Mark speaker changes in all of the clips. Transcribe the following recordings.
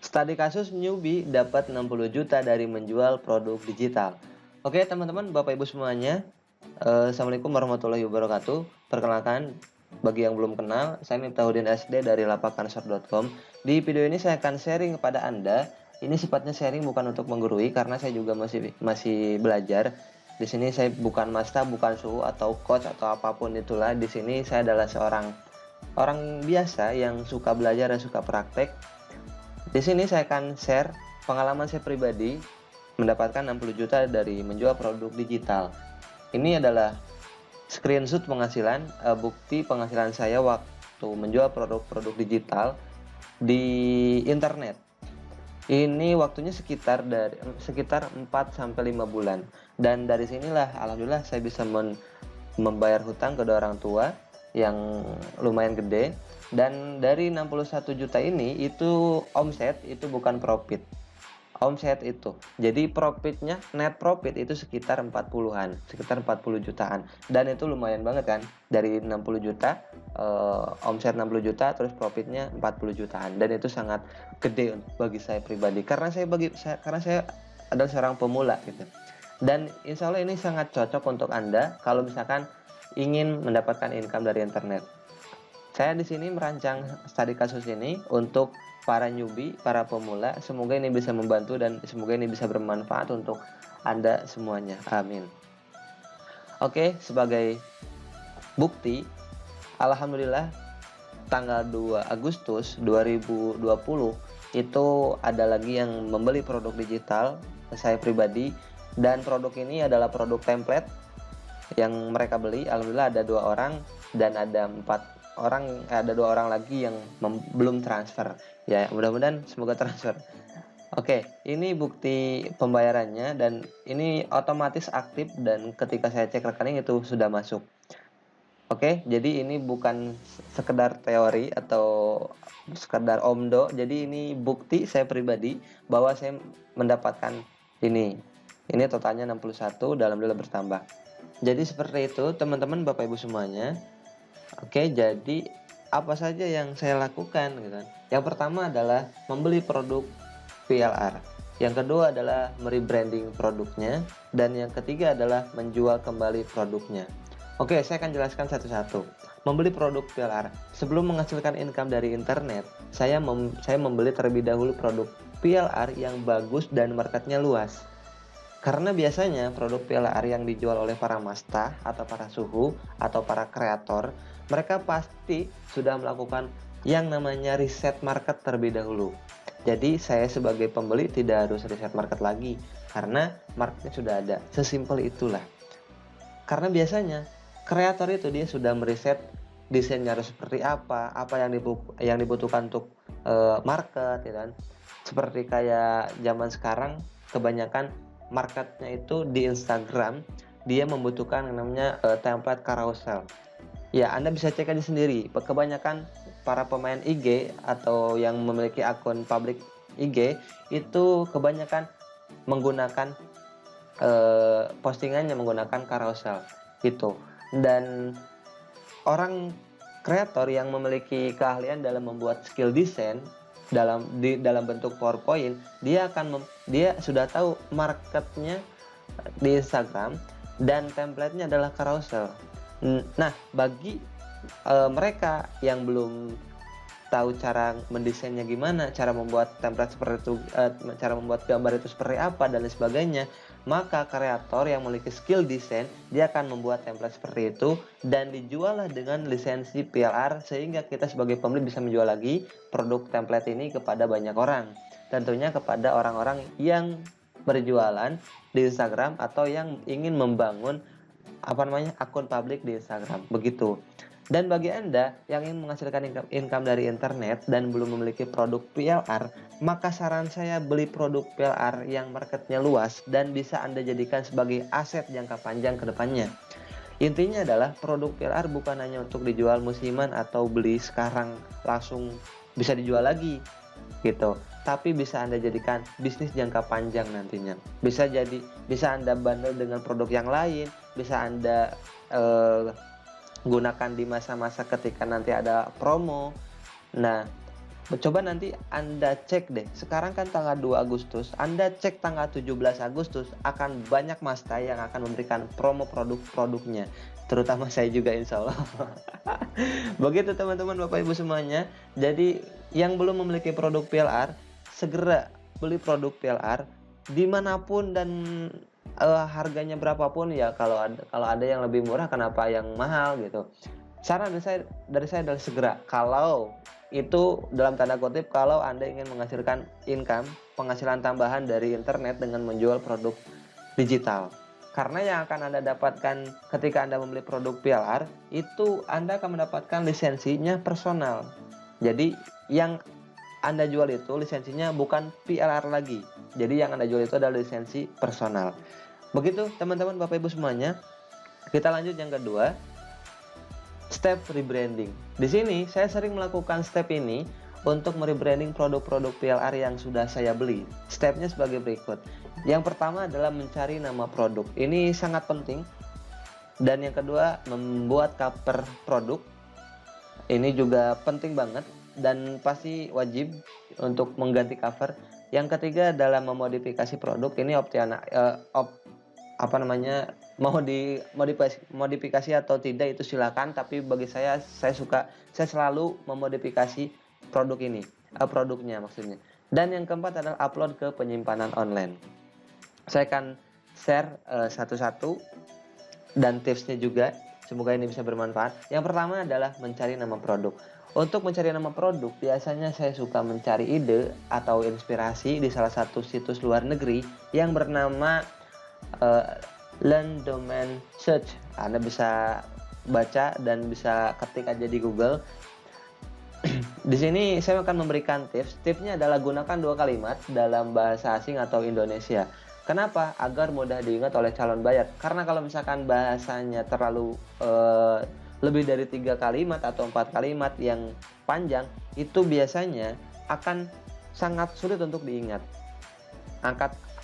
Speaker 1: Studi kasus newbie dapat 60 juta dari menjual produk digital. Oke teman-teman, Bapak Ibu semuanya, Assalamualaikum warahmatullahi wabarakatuh. Perkenalkan, bagi yang belum kenal, saya Miftahudin SD dari lapakansor.com. Di video ini saya akan sharing kepada Anda. Ini sifatnya sharing, bukan untuk menggurui, karena saya juga masih belajar. Di sini saya bukan master, bukan suhu atau coach atau apapun itulah. Di sini saya adalah seorang orang biasa yang suka belajar dan suka praktek. Di sini saya akan share pengalaman saya pribadi mendapatkan 60 juta dari menjual produk digital. Ini adalah screenshot penghasilan, bukti penghasilan saya waktu menjual produk-produk digital di internet. Ini waktunya sekitar 4 sampai 5 bulan. Dan dari sinilah alhamdulillah saya bisa membayar hutang kedua orang tua yang lumayan gede. Dan dari 61 juta ini itu omset, itu bukan profit. Omset itu. Jadi profitnya, net profit itu sekitar 40-an, sekitar 40 jutaan. Dan itu lumayan banget kan? Dari 60 juta, omset 60 juta, terus profitnya 40 jutaan. Dan itu sangat gede bagi saya pribadi. Karena saya adalah seorang pemula gitu. Dan insya Allah ini sangat cocok untuk Anda kalau misalkan ingin mendapatkan income dari internet. Saya di sini merancang studi kasus ini untuk para newbie, para pemula. Semoga ini bisa membantu dan semoga ini bisa bermanfaat untuk Anda semuanya. Amin. Oke, sebagai bukti, alhamdulillah tanggal 2 Agustus 2020 itu ada lagi yang membeli produk digital saya pribadi, dan produk ini adalah produk template yang mereka beli. Alhamdulillah ada 2 orang dan ada 2 orang lagi yang belum transfer. Ya, mudah-mudahan semoga transfer. Oke, ini bukti pembayarannya dan ini otomatis aktif, dan ketika saya cek rekening itu sudah masuk. Oke, jadi ini bukan sekedar teori atau sekedar omdo. Jadi ini bukti saya pribadi bahwa saya mendapatkan ini. Ini totalnya 61, dalam bertambah. Jadi seperti itu teman-teman, Bapak Ibu semuanya. Oke, jadi apa saja yang saya lakukan gitu kan. Yang pertama adalah membeli produk PLR. Yang kedua adalah merebranding produknya, dan yang ketiga adalah menjual kembali produknya. Oke, saya akan jelaskan satu-satu. Membeli produk PLR. Sebelum menghasilkan income dari internet, saya membeli terlebih dahulu produk PLR yang bagus dan marketnya luas. Karena biasanya produk PLR yang dijual oleh para master atau para suhu atau para kreator, mereka pasti sudah melakukan yang namanya riset market terlebih dahulu. Jadi saya sebagai pembeli tidak harus riset market lagi, karena marketnya sudah ada. Sesimpel itulah. Karena biasanya kreator itu dia sudah meriset desainnya harus seperti apa yang dibutuhkan untuk market, ya kan? Seperti kayak zaman sekarang kebanyakan marketnya itu di Instagram, dia membutuhkan yang namanya template carousel. Ya, Anda bisa cek aja sendiri. Kebanyakan para pemain IG atau yang memiliki akun publik IG itu kebanyakan menggunakan postingannya menggunakan carousel gitu. Dan orang kreator yang memiliki keahlian dalam membuat skill desain dalam bentuk PowerPoint, dia sudah tahu marketnya di Instagram dan template-nya adalah carousel. Nah, bagi mereka yang belum tahu cara mendesainnya gimana, cara membuat template seperti itu, cara membuat gambar itu seperti apa dan lain sebagainya, maka kreator yang memiliki skill desain dia akan membuat template seperti itu dan dijuallah dengan lisensi PLR, sehingga kita sebagai pembeli bisa menjual lagi produk template ini kepada banyak orang, tentunya kepada orang-orang yang berjualan di Instagram atau yang ingin membangun akun publik di Instagram begitu. Dan bagi Anda yang ingin menghasilkan income dari internet dan belum memiliki produk PLR, maka saran saya beli produk PLR yang marketnya luas dan bisa Anda jadikan sebagai aset jangka panjang ke depannya. Intinya adalah produk PLR bukan hanya untuk dijual musiman atau beli sekarang langsung bisa dijual lagi gitu, tapi bisa Anda jadikan bisnis jangka panjang nantinya. Bisa Anda bundle dengan produk yang lain, bisa Anda gunakan di masa-masa ketika nanti ada promo. Nah, Coba nanti Anda cek deh, sekarang kan tanggal 2 Agustus, Anda cek tanggal 17 Agustus, akan banyak Mazda yang akan memberikan promo produk-produknya, terutama saya juga insya Allah. Begitu teman-teman Bapak Ibu semuanya, jadi yang belum memiliki produk PLR, segera beli produk PLR, dimanapun dan harganya berapapun ya, kalau ada yang lebih murah kenapa yang mahal gitu. Saran dari saya adalah segera, kalau itu dalam tanda kutip, kalau Anda ingin menghasilkan income, penghasilan tambahan dari internet dengan menjual produk digital. Karena yang akan Anda dapatkan ketika Anda membeli produk PLR, itu Anda akan mendapatkan lisensinya personal. Jadi yang Anda jual itu lisensinya bukan PLR lagi. Jadi yang Anda jual itu adalah lisensi personal. Begitu teman-teman Bapak Ibu semuanya. Kita lanjut yang kedua, step rebranding. Di sini saya sering melakukan step ini untuk merebranding produk-produk PLR yang sudah saya beli. Stepnya sebagai berikut. Yang pertama adalah mencari nama produk. Ini sangat penting. Dan yang kedua, membuat cover produk. Ini juga penting banget dan pasti wajib untuk mengganti cover. Yang ketiga adalah memodifikasi produk. Ini mau dimodifikasi atau tidak itu silakan, tapi bagi saya selalu memodifikasi produknya maksudnya. Dan yang keempat adalah upload ke penyimpanan online. Saya akan share satu-satu dan tipsnya juga, semoga ini bisa bermanfaat. Yang pertama adalah mencari nama produk. Untuk mencari nama produk, biasanya saya suka mencari ide atau inspirasi di salah satu situs luar negeri yang bernama Learn Domain Search. Anda bisa baca dan bisa ketik aja di Google. Di sini saya akan memberikan tips. Tipsnya adalah gunakan 2 kalimat dalam bahasa asing atau Indonesia. Kenapa? Agar mudah diingat oleh calon buyer. Karena kalau misalkan bahasanya terlalu lebih dari 3 kalimat atau 4 kalimat yang panjang, itu biasanya akan sangat sulit untuk diingat.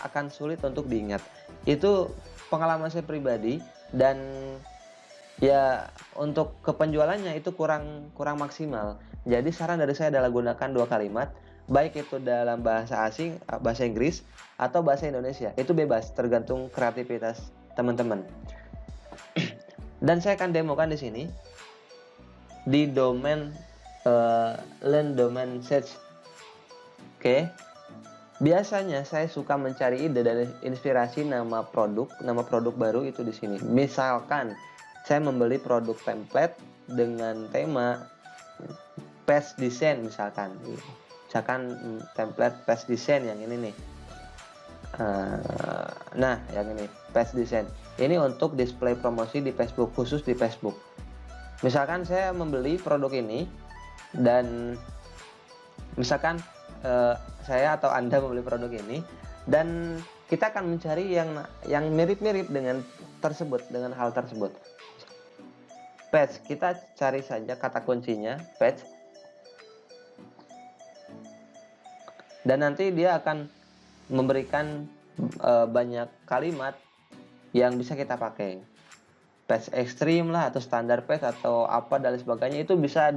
Speaker 1: Akan sulit untuk diingat. Itu pengalaman saya pribadi, dan ya untuk kepenjualannya itu kurang maksimal. Jadi saran dari saya adalah gunakan 2 kalimat, baik itu dalam bahasa asing, bahasa Inggris atau bahasa Indonesia. Itu bebas, tergantung kreativitas teman-teman. Dan saya akan demokan di sini di domain Learn Domain Search. Oke. Biasanya saya suka mencari ide dan inspirasi nama produk baru itu di sini. Misalkan saya membeli produk template dengan tema page design misalkan template page design yang ini nih. Nah, yang ini page design. Ini untuk display promosi di Facebook, khusus di Facebook. Misalkan saya membeli produk ini dan misalkan saya atau Anda membeli produk ini, dan kita akan mencari yang mirip-mirip dengan hal tersebut. Page, kita cari saja kata kuncinya page, dan nanti dia akan memberikan banyak kalimat yang bisa kita pakai. Page ekstrim lah, atau standar page atau apa dan sebagainya, itu bisa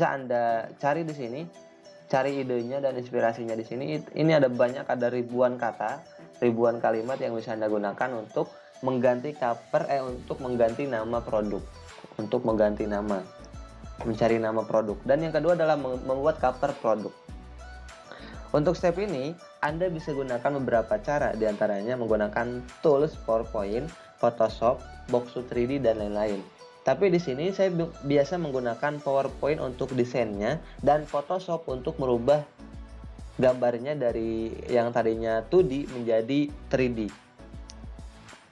Speaker 1: Anda cari di sini. Cari idenya dan inspirasinya di sini. Ini ada ribuan kata, ribuan kalimat yang bisa Anda gunakan untuk mengganti untuk mengganti nama produk, untuk mengganti nama, mencari nama produk. Dan yang kedua adalah membuat cover produk. Untuk step ini Anda bisa gunakan beberapa cara, diantaranya menggunakan tools PowerPoint, Photoshop, Box 3D dan lain-lain. Tapi di sini saya biasa menggunakan PowerPoint untuk desainnya dan Photoshop untuk merubah gambarnya dari yang tadinya 2D menjadi 3D.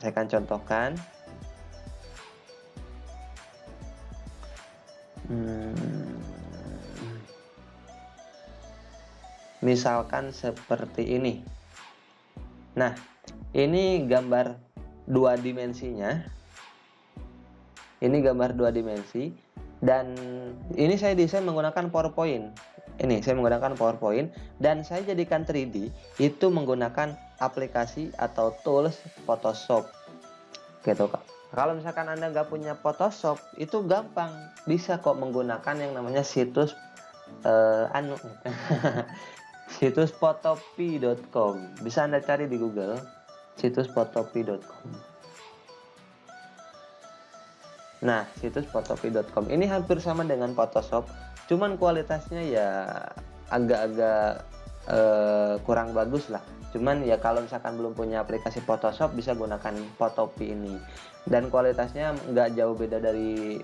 Speaker 1: Saya akan contohkan. Misalkan seperti ini. Nah, ini gambar 2 dimensinya. Ini gambar 2 dimensi, dan ini saya desain menggunakan PowerPoint. Ini saya menggunakan PowerPoint dan saya jadikan 3D itu menggunakan aplikasi atau tools Photoshop. Gitu kok. Kalau misalkan Anda nggak punya Photoshop, itu gampang, bisa kok menggunakan yang namanya situs anu situs fotopi.com, bisa Anda cari di Google, situs fotopi.com. Nah, situs fotopi.com ini hampir sama dengan Photoshop, cuman kualitasnya ya agak-agak kurang bagus lah. Cuman ya kalau misalkan belum punya aplikasi Photoshop, bisa gunakan Fotopi ini. Dan kualitasnya nggak jauh beda dari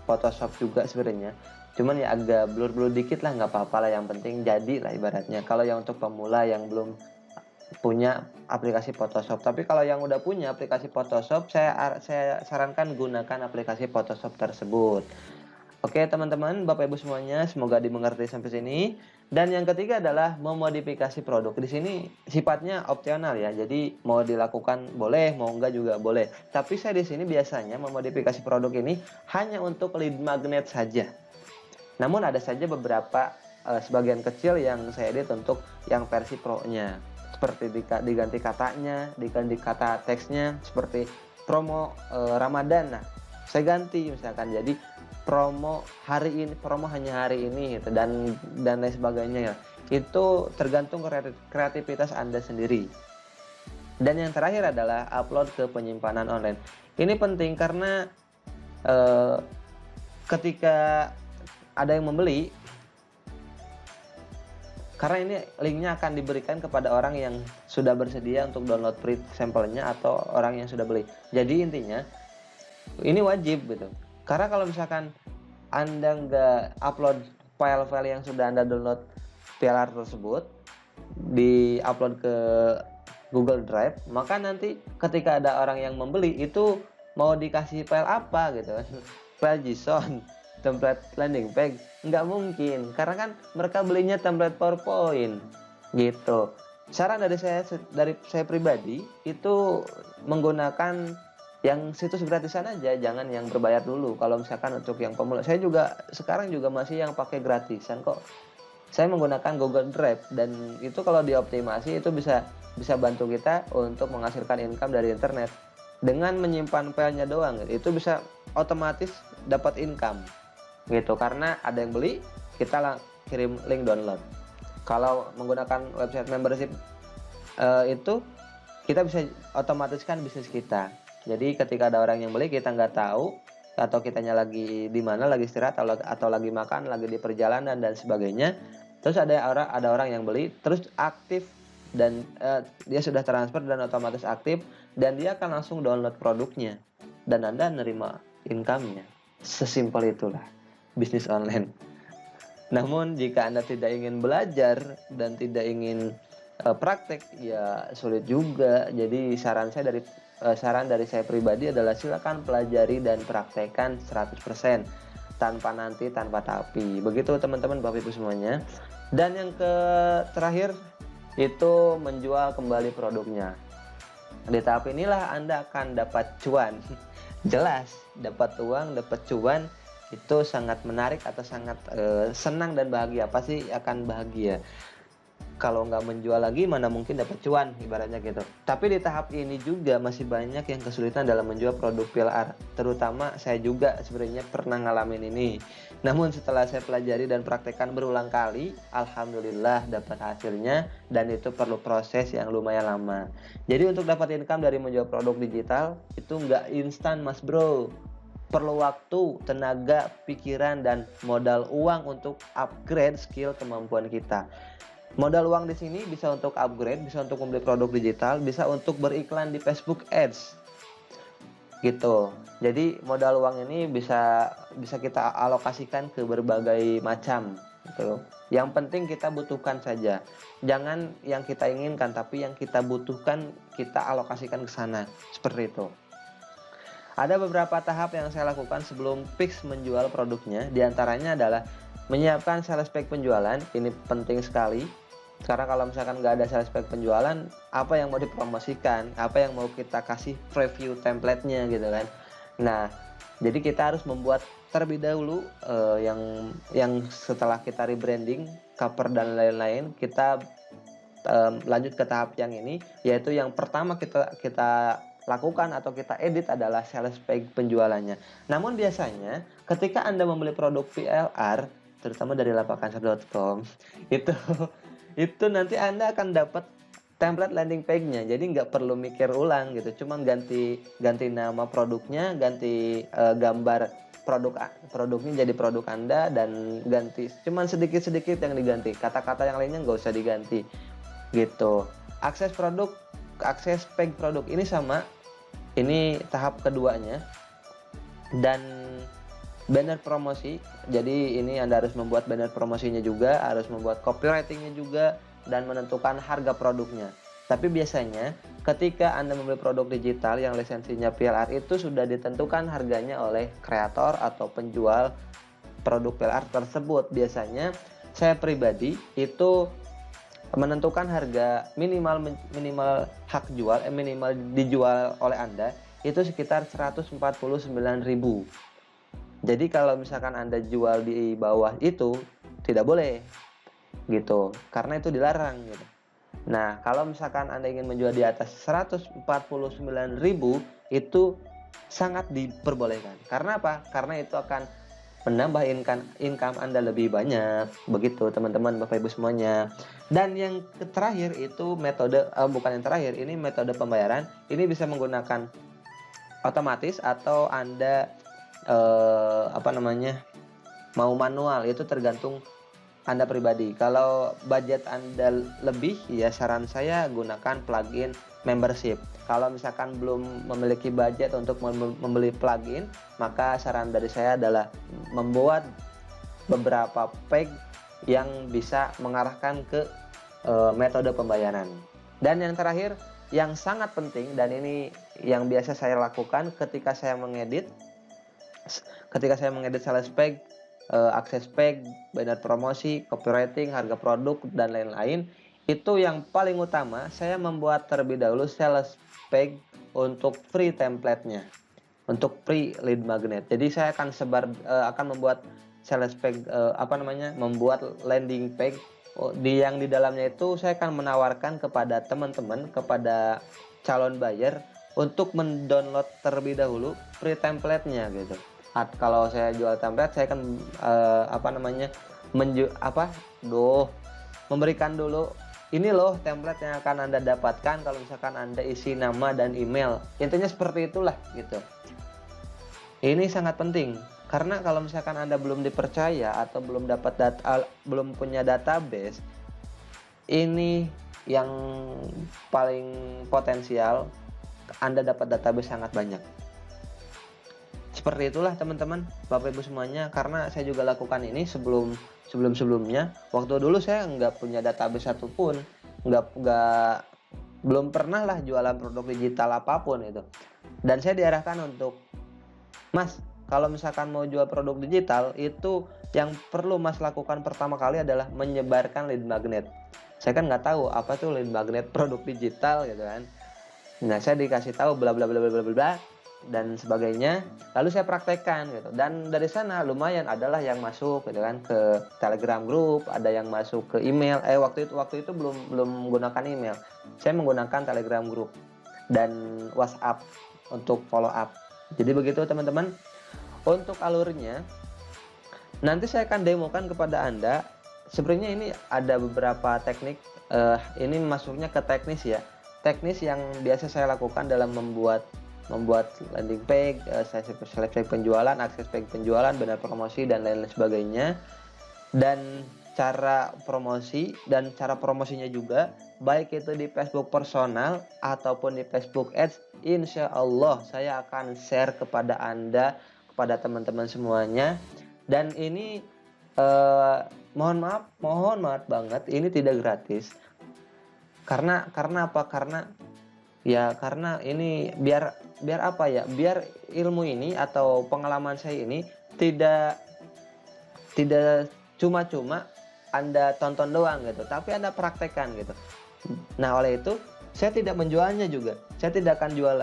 Speaker 1: Photoshop juga sebenarnya. Cuman ya agak blur-blur dikit lah, nggak apa-apa lah, yang penting jadi lah ibaratnya. Kalau yang untuk pemula yang belum punya aplikasi Photoshop. Tapi kalau yang udah punya aplikasi Photoshop, saya sarankan gunakan aplikasi Photoshop tersebut. Oke teman-teman, Bapak Ibu semuanya, semoga dimengerti sampai sini. Dan yang ketiga adalah memodifikasi produk. Di sini sifatnya opsional ya, jadi mau dilakukan boleh, mau enggak juga boleh. Tapi saya di sini biasanya memodifikasi produk ini hanya untuk lead magnet saja. Namun ada saja beberapa sebagian kecil yang saya edit untuk yang versi pro-nya. Seperti diganti katanya, diganti kata teksnya, seperti promo Ramadan. Nah, saya ganti misalkan jadi promo hari ini, promo hanya hari ini gitu, dan lain sebagainya ya. Itu tergantung kreativitas Anda sendiri. Dan yang terakhir adalah upload ke penyimpanan online. Ini penting karena ketika ada yang membeli, karena ini linknya akan diberikan kepada orang yang sudah bersedia untuk download free sampelnya atau orang yang sudah beli. Jadi intinya ini wajib gitu. Karena kalau misalkan Anda nggak upload file-file yang sudah Anda download PLR tersebut, di-upload ke Google Drive, maka nanti ketika ada orang yang membeli itu mau dikasih file apa gitu kan, file JSON, template landing page, nggak mungkin, karena kan mereka belinya template PowerPoint gitu. Saran dari saya pribadi itu menggunakan yang situs gratisan aja, jangan yang berbayar dulu. Kalau misalkan untuk yang pemula, saya juga sekarang juga masih yang pakai gratisan kok. Saya menggunakan Google Drive, dan itu kalau dioptimasi itu bisa bantu kita untuk menghasilkan income dari internet dengan menyimpan filenya doang. Itu bisa otomatis dapat income gitu, karena ada yang beli, kita kirim link download. Kalau menggunakan website membership itu kita bisa otomatiskan bisnis kita. Jadi ketika ada orang yang beli, kita nggak tahu, atau kitanya lagi di mana, lagi istirahat atau lagi makan, lagi di perjalanan dan sebagainya, terus ada orang yang beli terus aktif, dan dia sudah transfer dan otomatis aktif, dan dia akan langsung download produknya dan Anda nerima income-nya. Sesimpel itulah bisnis online. Namun jika Anda tidak ingin belajar dan tidak ingin praktek, ya sulit juga. Jadi saran dari saya pribadi adalah silakan pelajari dan praktekkan 100%, tanpa nanti, tanpa tapi. Begitu teman-teman, Bapak Ibu semuanya. Dan yang terakhir itu menjual kembali produknya. Di tahap inilah Anda akan dapat cuan. Jelas, dapat uang, dapat cuan, itu sangat menarik atau sangat senang dan bahagia. Pasti akan bahagia. Kalau nggak menjual lagi, mana mungkin dapat cuan, ibaratnya gitu. Tapi di tahap ini juga masih banyak yang kesulitan dalam menjual produk PLR. Terutama saya juga sebenarnya pernah ngalamin ini. Namun setelah saya pelajari dan praktekkan berulang kali, alhamdulillah dapat hasilnya, dan itu perlu proses yang lumayan lama. Jadi untuk dapat income dari menjual produk digital, itu nggak instan mas bro. Perlu waktu, tenaga, pikiran, dan modal uang untuk upgrade skill kemampuan kita. Modal uang di sini bisa untuk upgrade, bisa untuk membeli produk digital, bisa untuk beriklan di Facebook Ads. Gitu. Jadi modal uang ini bisa kita alokasikan ke berbagai macam gitu. Yang penting kita butuhkan saja. Jangan yang kita inginkan, tapi yang kita butuhkan kita alokasikan ke sana. Seperti itu. Ada beberapa tahap yang saya lakukan sebelum fix menjual produknya. Di antaranya adalah menyiapkan sales pack penjualan. Ini penting sekali. Karena kalau misalkan nggak ada sales pack penjualan, apa yang mau dipromosikan, apa yang mau kita kasih preview template-nya gitu kan. Nah, jadi kita harus membuat terlebih dahulu yang setelah kita rebranding, cover dan lain-lain, kita lanjut ke tahap yang ini, yaitu yang pertama kita lakukan atau kita edit adalah sales pack penjualannya. Namun biasanya ketika Anda membeli produk PLR, terutama dari lapakanser.com itu itu nanti Anda akan dapat template landing page-nya. Jadi nggak perlu mikir ulang gitu. Cuman ganti nama produknya, ganti gambar produknya jadi produk Anda, dan ganti cuman sedikit-sedikit yang diganti. Kata-kata yang lainnya nggak usah diganti gitu. Akses page produk ini sama. Ini tahap keduanya. Dan banner promosi, jadi ini Anda harus membuat banner promosinya juga, harus membuat copywritingnya juga, dan menentukan harga produknya. Tapi biasanya ketika Anda membeli produk digital yang lisensinya PLR itu sudah ditentukan harganya oleh kreator atau penjual produk PLR tersebut. Biasanya saya pribadi itu menentukan harga minimal hak jual, minimal dijual oleh Anda itu sekitar 149.000. Jadi kalau misalkan Anda jual di bawah itu tidak boleh gitu, karena itu dilarang gitu. Nah, kalau misalkan Anda ingin menjual di atas 149.000 itu sangat diperbolehkan. Karena apa? Karena itu akan menambah income Anda lebih banyak. Begitu teman-teman, Bapak Ibu semuanya. Dan yang terakhir itu metode bukan yang terakhir, ini metode pembayaran. Ini bisa menggunakan otomatis atau Anda mau manual, itu tergantung Anda pribadi. Kalau budget Anda lebih, ya saran saya gunakan plugin membership. Kalau misalkan belum memiliki budget untuk membeli plugin, maka saran dari saya adalah membuat beberapa page yang bisa mengarahkan ke metode pembayaran. Dan yang terakhir, yang sangat penting, dan ini yang biasa saya lakukan ketika saya mengedit sales page, akses page, banner promosi, copywriting, harga produk, dan lain-lain. Itu yang paling utama, saya membuat terlebih dahulu sales page untuk free template-nya, untuk free lead magnet. Jadi saya akan membuat sales page, membuat landing page yang di dalamnya itu saya akan menawarkan kepada teman-teman, kepada calon buyer untuk mendownload terlebih dahulu free template-nya gitu. Kalau saya jual template, saya akan memberikan dulu, ini loh template yang akan Anda dapatkan kalau misalkan Anda isi nama dan email. Intinya seperti itulah gitu. Ini sangat penting karena kalau misalkan Anda belum dipercaya atau belum punya database, ini yang paling potensial Anda dapat database sangat banyak. Seperti itulah teman-teman, Bapak Ibu semuanya, karena saya juga lakukan ini sebelumnya. Waktu dulu saya nggak punya database satupun, belum pernah lah jualan produk digital apapun itu. Dan saya diarahkan untuk, Mas, kalau misalkan mau jual produk digital, itu yang perlu Mas lakukan pertama kali adalah menyebarkan lead magnet. Saya kan nggak tahu apa tuh lead magnet produk digital gitu kan. Nah, saya dikasih tahu bla bla bla bla bla bla dan sebagainya, lalu saya praktekkan gitu, dan dari sana lumayan adalah yang masuk gitu kan ke Telegram group, ada yang masuk ke email. Waktu itu belum menggunakan email, saya menggunakan Telegram group dan WhatsApp untuk follow up. Jadi begitu teman-teman. Untuk alurnya nanti saya akan demokan kepada Anda. Sebenarnya ini ada beberapa teknik, ini masuknya ke teknis ya, teknis yang biasa saya lakukan dalam membuat landing page, seleksi penjualan, akses page penjualan, banner promosi, dan lain-lain sebagainya. Dan cara promosi dan cara promosinya juga, baik itu di Facebook personal ataupun di Facebook Ads, insya Allah saya akan share kepada Anda, kepada teman-teman semuanya. Dan ini mohon maaf banget, ini tidak gratis. Karena apa? Karena ini biar apa ya? Biar ilmu ini atau pengalaman saya ini tidak cuma-cuma Anda tonton doang gitu, tapi Anda praktekkan gitu. Nah, oleh itu saya tidak menjualnya juga. Saya tidak akan jual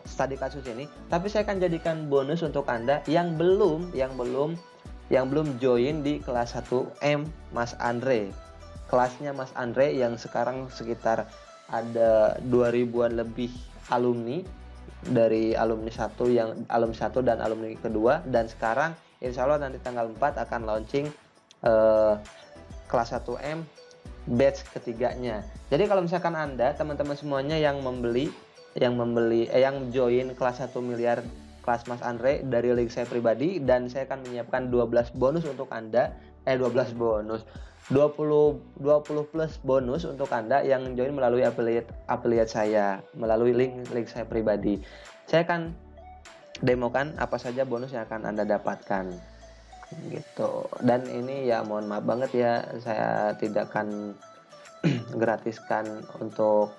Speaker 1: studi kasus ini, tapi saya akan jadikan bonus untuk Anda yang belum join di kelas 1M Mas Andre. Kelasnya Mas Andre yang sekarang sekitar ada 2000-an lebih alumni, dari alumni 1 dan alumni kedua, dan sekarang Insya Allah nanti tanggal 4 akan launching kelas 1M batch ketiganya. Jadi kalau misalkan Anda teman-teman semuanya yang join kelas 1 miliar kelas Mas Andre dari link saya pribadi, dan saya akan menyiapkan 12 bonus untuk Anda, 12 bonus, 20 plus bonus untuk Anda yang join melalui affiliate saya, melalui link saya pribadi. Saya akan demokan apa saja bonus yang akan Anda dapatkan gitu. Dan ini ya mohon maaf banget ya, saya tidak akan gratiskan untuk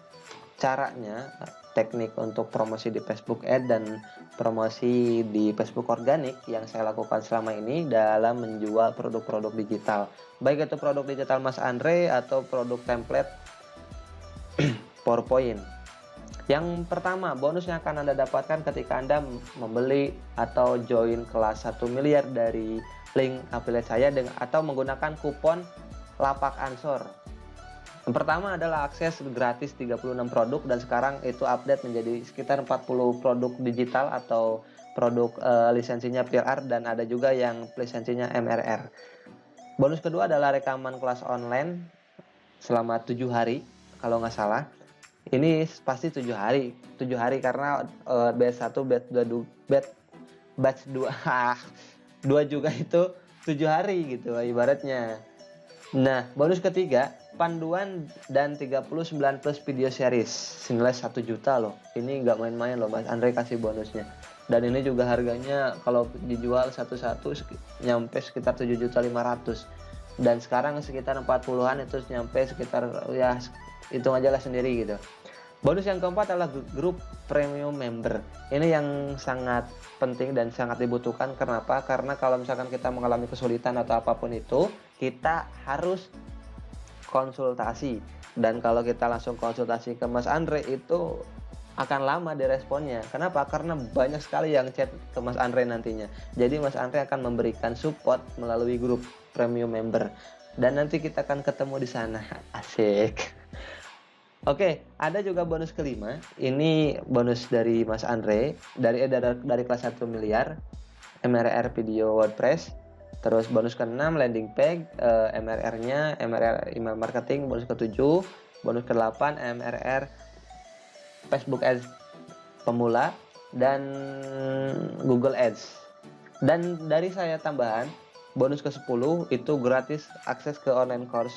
Speaker 1: caranya, teknik untuk promosi di Facebook Ad dan promosi di Facebook organik yang saya lakukan selama ini dalam menjual produk-produk digital, baik itu produk digital Mas Andre atau produk template PowerPoint. Yang pertama, bonus yang akan Anda dapatkan ketika Anda membeli atau join kelas 1 miliar dari link affiliate saya atau menggunakan kupon Lapak Ansor. Yang pertama adalah akses gratis 36 produk, dan sekarang itu update menjadi sekitar 40 produk digital atau produk lisensinya PLR, dan ada juga yang lisensinya MRR. Bonus kedua adalah rekaman kelas online selama 7 hari kalau nggak salah. Ini pasti 7 hari karena batch 1, batch 2 juga itu 7 hari gitu ibaratnya. Nah, bonus ketiga, panduan dan 39 plus video series senilai 1 juta loh. Ini nggak main-main loh Mas Andre kasih bonusnya. Dan ini juga harganya kalau dijual satu-satu nyampe sekitar 7.500.000. Dan sekarang sekitar 40-an itu nyampe sekitar, ya hitung aja lah sendiri gitu. Bonus yang keempat adalah grup premium member. Ini yang sangat penting dan sangat dibutuhkan. Kenapa? Karena kalau misalkan kita mengalami kesulitan atau apapun itu, kita harus konsultasi. Dan kalau kita langsung konsultasi ke Mas Andre itu akan lama diresponnya. Kenapa? Karena banyak sekali yang chat ke Mas Andre nantinya. Jadi Mas Andre akan memberikan support melalui grup premium member. Dan nanti kita akan ketemu di sana. Asik. Oke, ada juga bonus kelima. Ini bonus dari Mas Andre dari kelas 1 miliar MRR video WordPress. Terus bonus ke-6 landing page, MRR-nya MRR email marketing. Bonus ke-7, bonus ke-8 MRR Facebook Ads pemula dan Google Ads. Dan dari saya tambahan bonus ke-10 itu gratis akses ke online course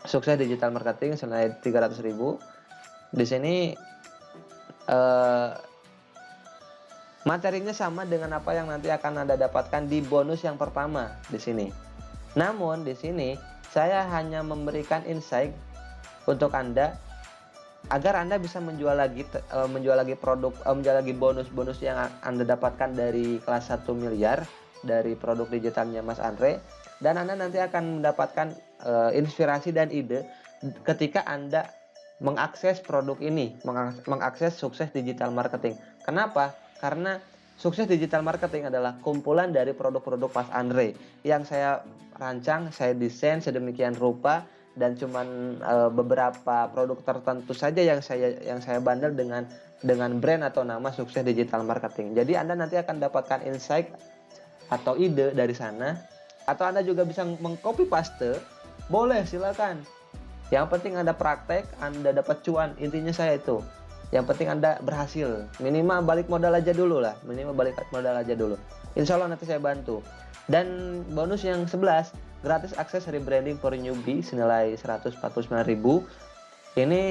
Speaker 1: sukses digital marketing senilai 300.000. Di sini materinya sama dengan apa yang nanti akan Anda dapatkan di bonus yang pertama di sini. Namun di sini saya hanya memberikan insight untuk Anda agar Anda bisa menjual lagi bonus-bonus yang Anda dapatkan dari kelas 1 miliar dari produk digitalnya Mas Andre. Dan Anda nanti akan mendapatkan inspirasi dan ide ketika Anda mengakses produk ini, mengakses sukses digital marketing. Kenapa? Karena sukses digital marketing adalah kumpulan dari produk-produk Mas Andre yang saya rancang, saya desain sedemikian rupa, dan cuman beberapa produk tertentu saja yang saya bandel dengan brand atau nama sukses digital marketing. Jadi Anda nanti akan dapatkan insight atau ide dari sana. Atau Anda juga bisa mengcopy paste, boleh silakan. Yang penting Anda praktek, Anda dapat cuan. Intinya saya itu. Yang penting Anda berhasil. Minimal balik modal aja dulu lah. Insya Allah nanti saya bantu. Dan bonus yang 11, gratis akses rebranding for newbie senilai 149.000. Ini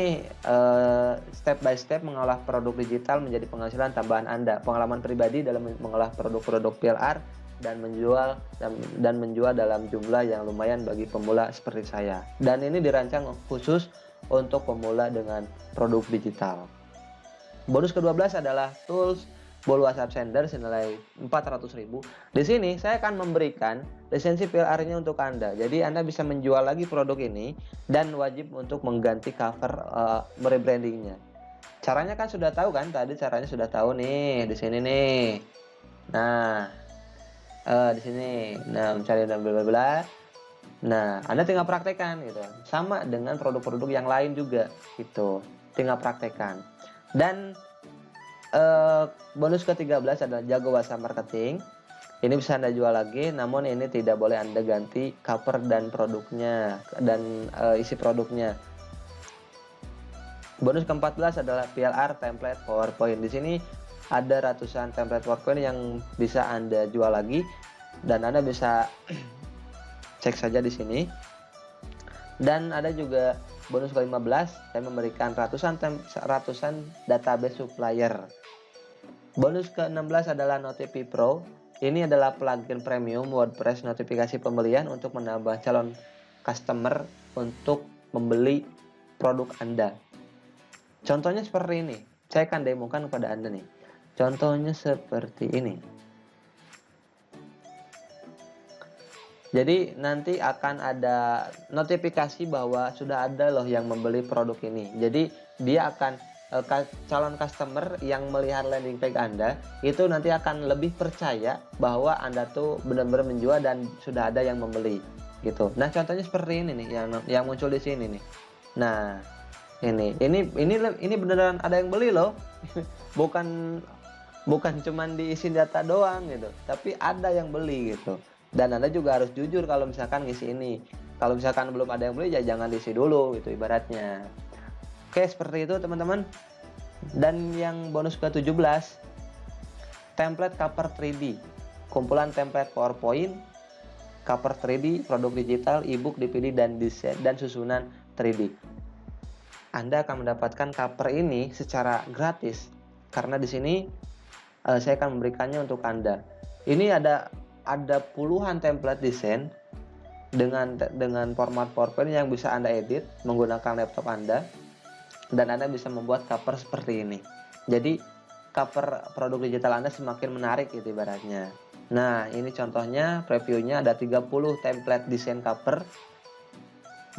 Speaker 1: step by step mengolah produk digital menjadi penghasilan tambahan Anda. Pengalaman pribadi dalam mengolah produk-produk PLR dan menjual dalam jumlah yang lumayan bagi pemula seperti saya. Dan ini dirancang khusus untuk pemula dengan produk digital. Bonus ke-12 adalah tools ball WhatsApp sender senilai 400.000. Di sini saya akan memberikan lisensi PLR-nya untuk Anda. Jadi Anda bisa menjual lagi produk ini dan wajib untuk mengganti cover rebrandingnya. Caranya kan sudah tahu kan? Tadi caranya sudah tahu nih di sini nih. Nah, di sini, mencari dan bla bla bla. Nah, Anda tinggal praktekkan gitu. Sama dengan produk-produk yang lain juga gitu. Tinggal praktekkan. Dan bonus ke-13 adalah jago WhatsApp marketing. Ini bisa Anda jual lagi, namun ini tidak boleh Anda ganti cover dan produknya dan isi produknya. Bonus ke-14 adalah PLR template PowerPoint. Di sini ada ratusan template PowerPoint yang bisa Anda jual lagi dan Anda bisa cek saja di sini. Dan ada juga bonus ke-15, saya memberikan ratusan database supplier. Bonus ke-16 adalah Notifi Pro. Ini adalah plugin premium WordPress notifikasi pembelian untuk menambah calon customer untuk membeli produk Anda. Contohnya seperti ini. Saya akan demokan kepada Anda nih. Contohnya seperti ini. Jadi nanti akan ada notifikasi bahwa sudah ada loh yang membeli produk ini. Jadi dia akan calon customer yang melihat landing page Anda itu nanti akan lebih percaya bahwa Anda tuh benar-benar menjual dan sudah ada yang membeli gitu. Nah, contohnya seperti ini nih yang muncul di sini nih. Nah, ini beneran ada yang beli loh. bukan cuman diisi data doang gitu, tapi ada yang beli gitu. Dan Anda juga harus jujur kalau misalkan ngisi ini. Kalau misalkan belum ada yang beli ya jangan diisi dulu gitu ibaratnya. Oke, seperti itu teman-teman. Dan yang bonus ke-17, template cover 3D. Kumpulan template PowerPoint, cover 3D, produk digital, ebook, DVD, dan desain dan susunan 3D. Anda akan mendapatkan cover ini secara gratis karena di sini saya akan memberikannya untuk Anda. Ini ada puluhan template desain dengan format PowerPoint yang bisa Anda edit menggunakan laptop Anda. Dan Anda bisa membuat cover seperti ini. Jadi cover produk digital Anda semakin menarik gitu ibaratnya. Nah, ini contohnya previewnya ada 30 template desain cover.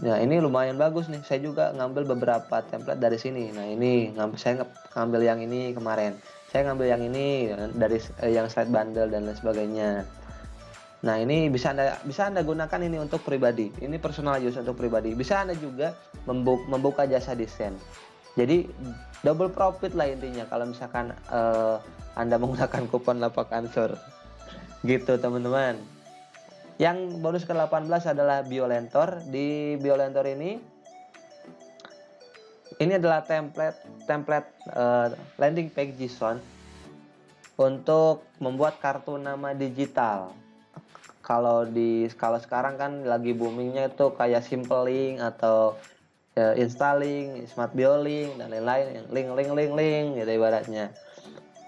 Speaker 1: Nah, ini lumayan bagus nih. Saya juga ngambil beberapa template dari sini. Nah, ini saya ngambil yang ini kemarin. Saya ngambil yang ini dari yang slide bundle dan lain sebagainya. Nah, ini bisa Anda gunakan ini untuk pribadi. Ini personal use untuk pribadi. Bisa Anda juga membuka jasa desain. Jadi double profit lah intinya kalau misalkan Anda menggunakan kupon lapak ansor. Gitu teman-teman. Yang bonus ke-18 adalah Biolentor. Di Biolentor ini adalah template landing page JSON untuk membuat kartu nama digital. Kalau sekarang kan lagi boomingnya itu kayak simple link atau installing, smart biolink dan lain-lain, link gitu ibaratnya.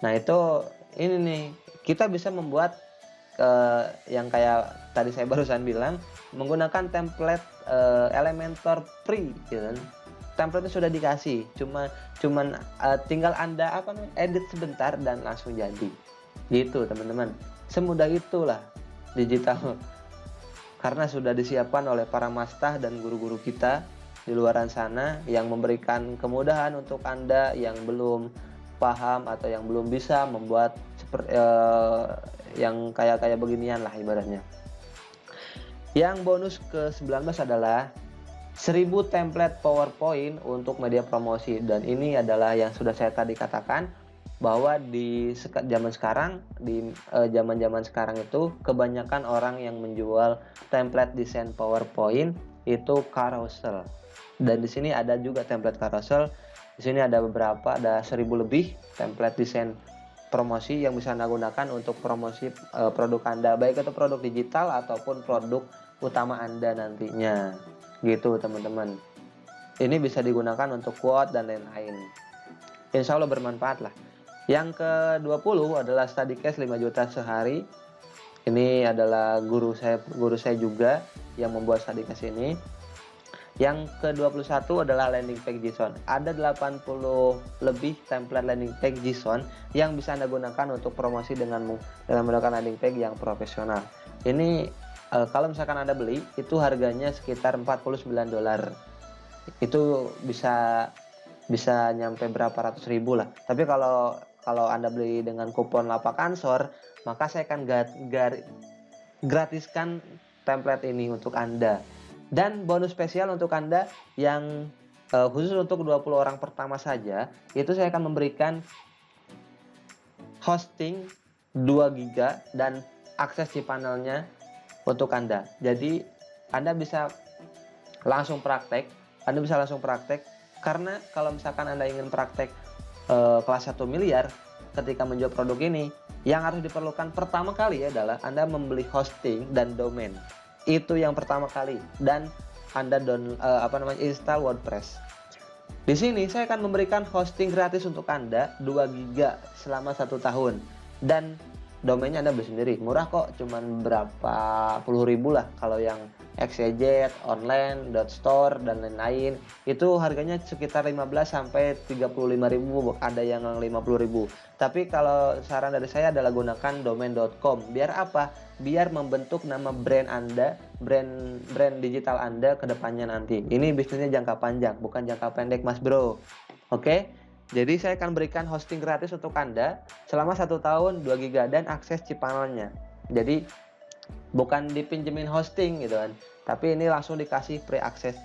Speaker 1: Nah, itu ini nih, kita bisa membuat yang kayak tadi saya barusan bilang menggunakan template Elementor free gitu. Template sudah dikasih, cuman tinggal Anda edit sebentar dan langsung jadi. Gitu, teman-teman. Semudah itulah digital karena sudah disiapkan oleh para mastah dan guru-guru kita di luaran sana yang memberikan kemudahan untuk Anda yang belum paham atau yang belum bisa membuat seperti yang kayak beginian lah ibaratnya. Yang bonus ke-19 adalah 1000 template PowerPoint untuk media promosi, dan ini adalah yang sudah saya tadi katakan bahwa di zaman sekarang itu kebanyakan orang yang menjual template desain PowerPoint itu carousel. Dan di sini ada juga template carousel. Di sini ada beberapa, ada 1000 lebih template desain promosi yang bisa Anda gunakan untuk promosi produk Anda, baik itu produk digital ataupun produk utama Anda nantinya. Gitu teman-teman. Ini bisa digunakan untuk quote dan lain-lain. Insya Allah bermanfaat lah. Yang ke-20 adalah study cash 5 juta sehari. Ini adalah guru saya juga yang membuat study cash ini. Yang ke-21 adalah landing page JSON. Ada 80 lebih template landing page JSON yang bisa Anda gunakan untuk promosi dengan menggunakan landing page yang profesional. Ini kalau misalkan Anda beli itu harganya sekitar $49. Itu bisa nyampe berapa ratus ribu lah. Tapi kalau Anda beli dengan kupon lapak ansor, maka saya akan gratiskan template ini untuk Anda. Dan bonus spesial untuk Anda yang khusus untuk 20 orang pertama saja, itu saya akan memberikan hosting 2 GB dan akses cPanelnya untuk Anda. Jadi Anda bisa langsung praktek, karena kalau misalkan Anda ingin praktek kelas 1 miliar ketika menjual produk ini, yang harus diperlukan pertama kali adalah Anda membeli hosting dan domain. Itu yang pertama kali, dan Anda install WordPress. Di sini saya akan memberikan hosting gratis untuk Anda 2 GB selama 1 tahun, dan domainnya Anda beli sendiri, murah kok, cuman berapa puluh ribu lah. Kalau yang XYZ, online, .store dan lain-lain itu harganya sekitar 15 sampai 35.000, ada yang 50.000. Tapi kalau saran dari saya adalah gunakan domain.com. Biar apa? Biar membentuk nama brand Anda, brand digital Anda ke depannya nanti. Ini bisnisnya jangka panjang, bukan jangka pendek, Mas Bro. Oke? Jadi saya akan berikan hosting gratis untuk Anda selama 1 tahun 2 GB dan akses cPanelnya. Jadi bukan dipinjemin hosting gitu kan, tapi ini langsung dikasih akses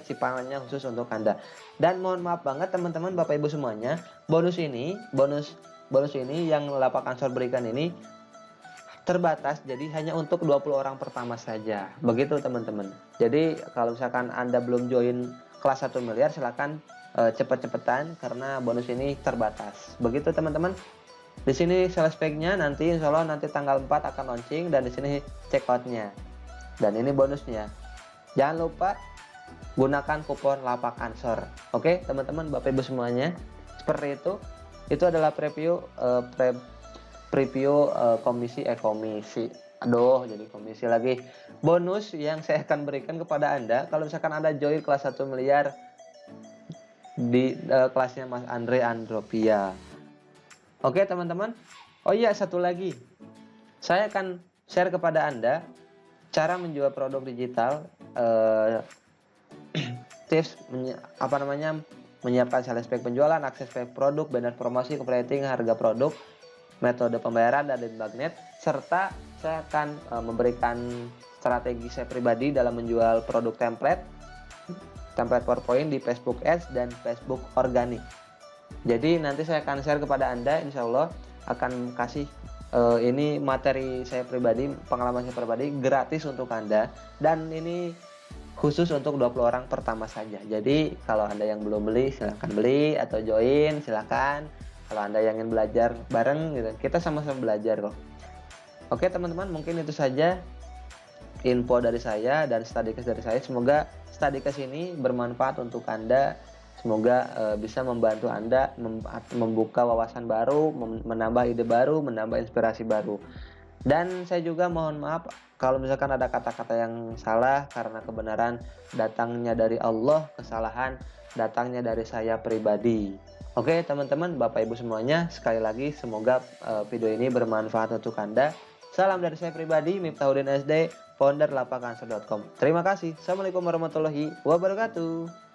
Speaker 1: cPanelnya khusus untuk Anda. Dan mohon maaf banget teman-teman, Bapak Ibu semuanya, bonus ini yang Lapak Ansor berikan ini terbatas, jadi hanya untuk 20 orang pertama saja. Begitu teman-teman. Jadi kalau misalkan Anda belum join kelas 1 miliar, silakan cepet-cepetan karena bonus ini terbatas. Begitu teman-teman. Di sini sales pack-nya nanti insya Allah nanti tanggal 4 akan launching, dan di sini checkout-nya. Dan ini bonusnya. Jangan lupa gunakan kupon Lapak Ansor. Oke, teman-teman, Bapak Ibu semuanya. Seperti itu. Itu adalah preview komisi. Aduh, jadi komisi lagi. Bonus yang saya akan berikan kepada Anda kalau misalkan Anda join kelas 1 miliar di kelasnya Mas Andre Andropia. Oke teman-teman. Oh iya, satu lagi, saya akan share kepada Anda cara menjual produk digital, tips menyiapkan sales pack penjualan, akses pack produk, banner promosi, copywriting, harga produk, metode pembayaran, dan lead magnet, serta saya akan memberikan strategi saya pribadi dalam menjual produk template PowerPoint di Facebook Ads dan Facebook Organik. Jadi nanti saya akan share kepada Anda, insya Allah akan kasih ini materi saya pribadi, pengalaman saya pribadi gratis untuk Anda, dan ini khusus untuk 20 orang pertama saja. Jadi kalau Anda yang belum beli silahkan beli, atau join silahkan. Kalau Anda yang ingin belajar bareng gitu, kita sama-sama belajar kok. Oke teman-teman, mungkin itu saja info dari saya dan study case dari saya. Semoga study case ini bermanfaat untuk Anda. Semoga bisa membantu Anda membuka wawasan baru, menambah ide baru, menambah inspirasi baru. Dan saya juga mohon maaf kalau misalkan ada kata-kata yang salah, karena kebenaran datangnya dari Allah, kesalahan datangnya dari saya pribadi. Oke teman-teman, Bapak Ibu semuanya, sekali lagi semoga video ini bermanfaat untuk Anda. Salam dari saya pribadi, Miftahudin SD, founder lapakansor.com. Terima kasih. Assalamualaikum warahmatullahi wabarakatuh.